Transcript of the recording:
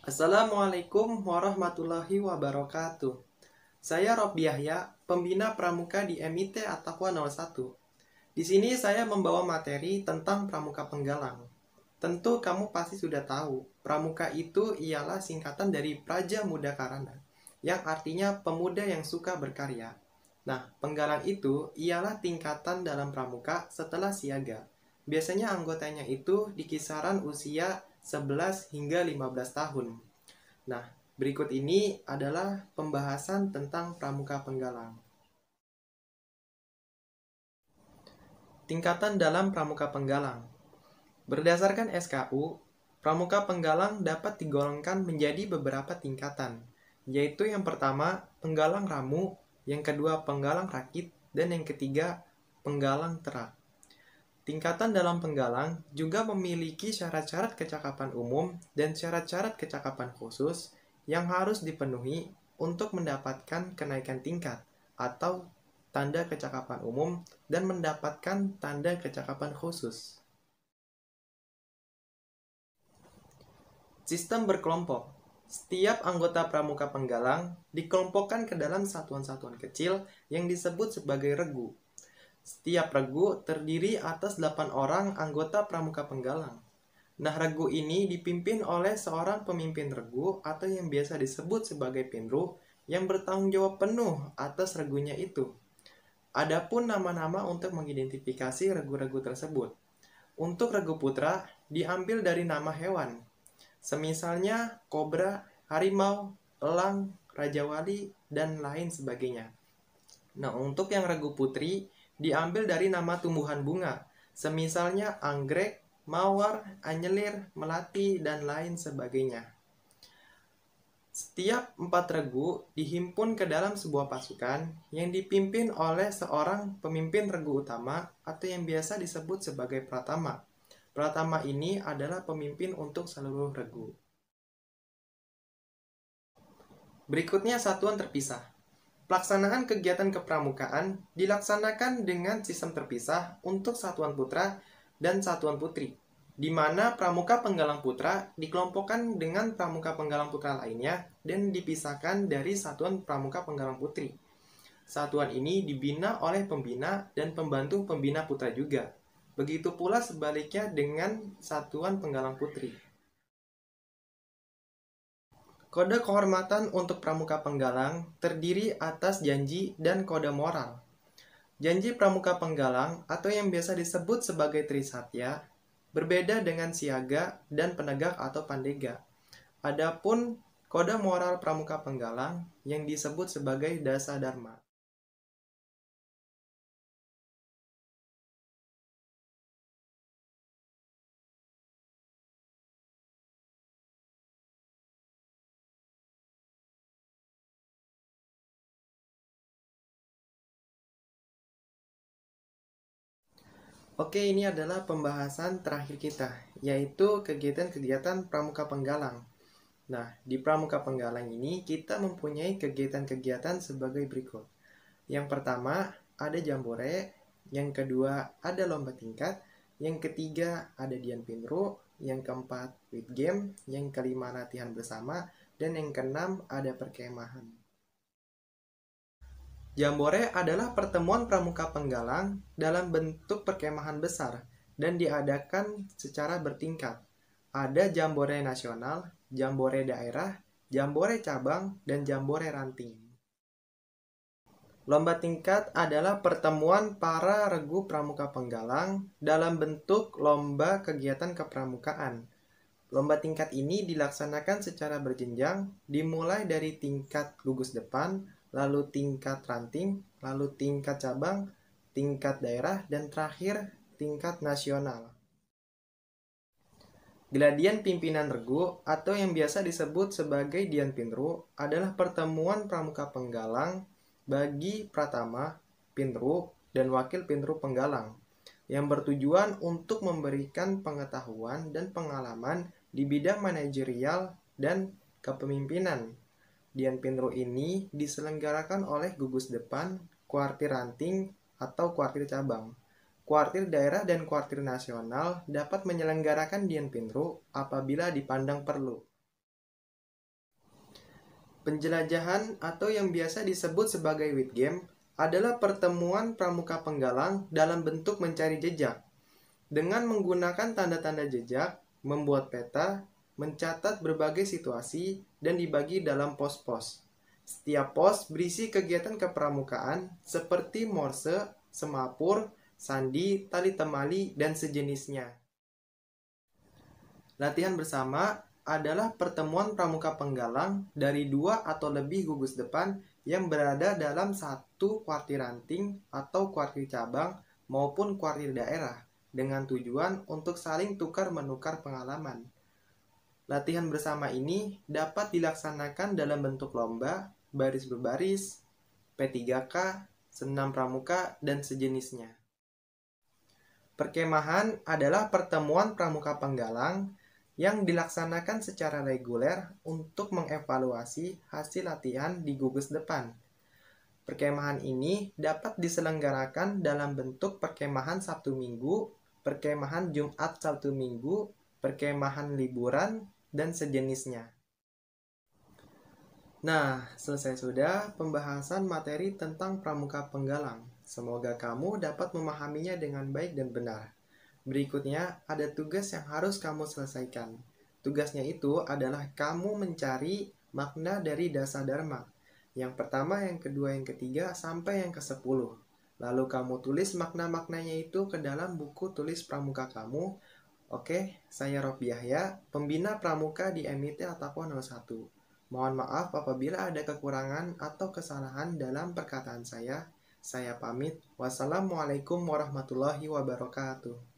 Assalamualaikum warahmatullahi wabarakatuh. Saya Rob Yahya, pembina pramuka di MIT Attaqwa 01. Di sini saya membawa materi tentang pramuka penggalang. Tentu kamu pasti sudah tahu, pramuka itu ialah singkatan dari Praja Muda Karana, yang artinya pemuda yang suka berkarya. Nah, penggalang itu ialah tingkatan dalam pramuka setelah siaga. Biasanya anggotanya itu di kisaran usia 11 hingga 15 tahun. Nah, berikut ini adalah pembahasan tentang pramuka penggalang. Tingkatan dalam pramuka penggalang. Berdasarkan SKU, pramuka penggalang dapat digolongkan menjadi beberapa tingkatan, yaitu yang pertama, penggalang ramu, yang kedua, penggalang rakit, dan yang ketiga, penggalang terak. Tingkatan dalam penggalang juga memiliki syarat-syarat kecakapan umum dan syarat-syarat kecakapan khusus yang harus dipenuhi untuk mendapatkan kenaikan tingkat atau tanda kecakapan umum dan mendapatkan tanda kecakapan khusus. Sistem berkelompok. Setiap anggota pramuka penggalang dikelompokkan ke dalam satuan-satuan kecil yang disebut sebagai regu. Setiap regu terdiri atas 8 orang anggota pramuka penggalang. Nah, regu ini dipimpin oleh seorang pemimpin regu atau yang biasa disebut sebagai pinru yang bertanggung jawab penuh atas regunya itu. Adapun nama-nama untuk mengidentifikasi regu-regu tersebut. Untuk regu putra diambil dari nama hewan. Semisalnya kobra, harimau, elang, raja wali, dan lain sebagainya. Nah, untuk yang regu putri diambil dari nama tumbuhan bunga, semisalnya anggrek, mawar, anyelir, melati, dan lain sebagainya. Setiap 4 regu dihimpun ke dalam sebuah pasukan yang dipimpin oleh seorang pemimpin regu utama atau yang biasa disebut sebagai pratama. Pratama ini adalah pemimpin untuk seluruh regu. Berikutnya satuan terpisah. Pelaksanaan kegiatan kepramukaan dilaksanakan dengan sistem terpisah untuk satuan putra dan satuan putri, di mana pramuka penggalang putra dikelompokkan dengan pramuka penggalang putra lainnya dan dipisahkan dari satuan pramuka penggalang putri. Satuan ini dibina oleh pembina dan pembantu pembina putra juga. Begitu pula sebaliknya dengan satuan penggalang putri. Kode kehormatan untuk pramuka penggalang terdiri atas janji dan kode moral. Janji pramuka penggalang atau yang biasa disebut sebagai Trisatya berbeda dengan siaga dan penegak atau pandega. Adapun kode moral pramuka penggalang yang disebut sebagai Dasa Dharma. Oke, ini adalah pembahasan terakhir kita, yaitu kegiatan-kegiatan pramuka penggalang. Nah, di pramuka penggalang ini kita mempunyai kegiatan-kegiatan sebagai berikut. Yang pertama, ada jambore, yang kedua ada lomba tingkat, yang ketiga ada Dian Pinru, yang keempat with game, yang kelima latihan bersama, dan yang keenam ada perkemahan. Jambore adalah pertemuan pramuka penggalang dalam bentuk perkemahan besar dan diadakan secara bertingkat. Ada jambore nasional, jambore daerah, jambore cabang, dan jambore ranting. Lomba tingkat adalah pertemuan para regu pramuka penggalang dalam bentuk lomba kegiatan kepramukaan. Lomba tingkat ini dilaksanakan secara berjenjang, dimulai dari tingkat gugus depan, lalu tingkat ranting, lalu tingkat cabang, tingkat daerah, dan terakhir tingkat nasional. Gladian pimpinan regu atau yang biasa disebut sebagai Dian Pinru adalah pertemuan pramuka penggalang bagi pratama, pinru, dan wakil pinru penggalang yang bertujuan untuk memberikan pengetahuan dan pengalaman di bidang manajerial dan kepemimpinan. Dian Pinru ini diselenggarakan oleh gugus depan, kuartir ranting, atau kuartir cabang. Kuartir daerah dan kuartir nasional dapat menyelenggarakan Dian Pinru apabila dipandang perlu. Penjelajahan atau yang biasa disebut sebagai with game adalah pertemuan pramuka penggalang dalam bentuk mencari jejak. Dengan menggunakan tanda-tanda jejak, membuat peta, mencatat berbagai situasi, dan dibagi dalam pos-pos. Setiap pos berisi kegiatan kepramukaan seperti morse, semapur, sandi, tali temali, dan sejenisnya. Latihan bersama adalah pertemuan pramuka penggalang dari 2 atau lebih gugus depan yang berada dalam satu kuartir ranting atau kuartir cabang maupun kuartir daerah dengan tujuan untuk saling tukar-menukar pengalaman. Latihan bersama ini dapat dilaksanakan dalam bentuk lomba, baris berbaris, P3K, senam pramuka, dan sejenisnya. Perkemahan adalah pertemuan pramuka penggalang yang dilaksanakan secara reguler untuk mengevaluasi hasil latihan di gugus depan. Perkemahan ini dapat diselenggarakan dalam bentuk perkemahan Sabtu Minggu, perkemahan Jumat Sabtu Minggu, perkemahan liburan, dan sejenisnya. Nah, selesai sudah pembahasan materi tentang pramuka penggalang. Semoga kamu dapat memahaminya dengan baik dan benar. Berikutnya, ada tugas yang harus kamu selesaikan. Tugasnya itu adalah kamu mencari makna dari dasa dharma. Yang pertama, yang kedua, yang ketiga, sampai yang ke-10. Lalu kamu tulis makna-maknanya itu ke dalam buku tulis pramuka kamu. Oke, saya Rob Yahya, pembina pramuka di MIT Ataqwa 01. Mohon maaf apabila ada kekurangan atau kesalahan dalam perkataan saya. Saya pamit. Wassalamualaikum warahmatullahi wabarakatuh.